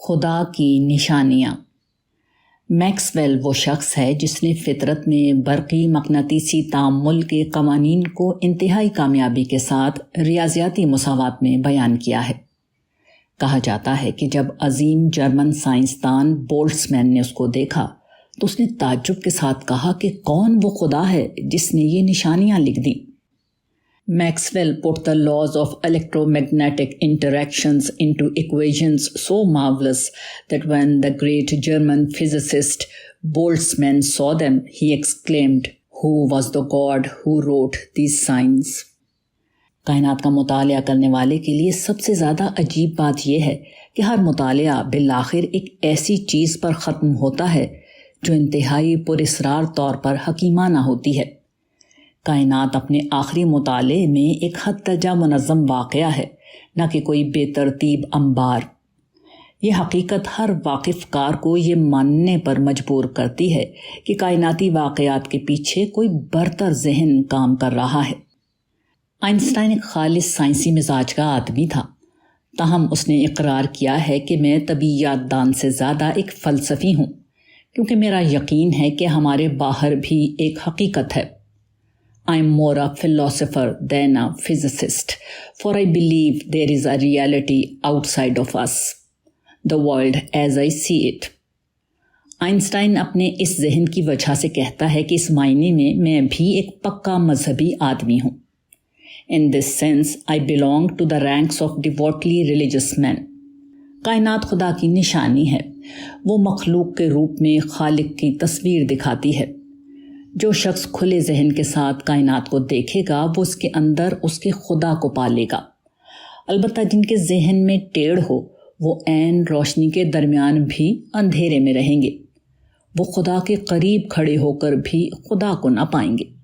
خدا کی نشانیاں۔ میکسویل وہ شخص ہے جس نے فطرت میں برقی مقناطیسی تعامل کے قوانین کو انتہائی کامیابی کے ساتھ ریاضیاتی مساوات میں بیان کیا ہے۔ کہا جاتا ہے کہ جب عظیم جرمن سائنسدان بولٹزمین نے اس کو دیکھا تو اس نے تعجب کے ساتھ کہا کہ کون وہ خدا ہے جس نے یہ نشانیاں لکھ دیں۔ Maxwell put the laws of electromagnetic interactions into equations so marvelous that when the great German physicist Boltzmann saw them, he exclaimed, "Who was the God who wrote these signs?" کائنات کا مطالعہ کرنے والے کے لیے سب سے زیادہ عجیب بات یہ ہے کہ ہر مطالعہ بالآخر ایک ایسی چیز پر ختم ہوتا ہے جو انتہائی پراسرار طور پر حکیمانہ ہوتی ہے۔ کائنات اپنے آخری مطالعے میں ایک حد درجہ منظم واقعہ ہے، نہ کہ کوئی بے ترتیب انبار۔ یہ حقیقت ہر واقف کار کو یہ ماننے پر مجبور کرتی ہے کہ کائناتی واقعات کے پیچھے کوئی برتر ذہن کام کر رہا ہے۔ آئنسٹائن ایک خالص سائنسی مزاج کا آدمی تھا، تاہم اس نے اقرار کیا ہے کہ میں طبیعیات دان سے زیادہ ایک فلسفی ہوں، کیونکہ میرا یقین ہے کہ ہمارے باہر بھی ایک حقیقت ہے۔ I am more a philosopher than a physicist, for I believe there is a reality outside of us, the world as I see it. Einstein اپنے اس ذہن کی وجہ سے کہتا ہے کہ اس معنی میں بھی ایک پکا مذہبی آدمی ہوں۔ In this sense, I belong to the ranks of devotedly religious men. کائنات خدا کی نشانی ہے، وہ مخلوق کے روپ میں خالق کی تصویر دکھاتی ہے۔ جو شخص کھلے ذہن کے ساتھ کائنات کو دیکھے گا وہ اس کے اندر اس کے خدا کو پالے گا، البتہ جن کے ذہن میں ٹیڑھ ہو وہ عین روشنی کے درمیان بھی اندھیرے میں رہیں گے، وہ خدا کے قریب کھڑے ہو کر بھی خدا کو نہ پائیں گے۔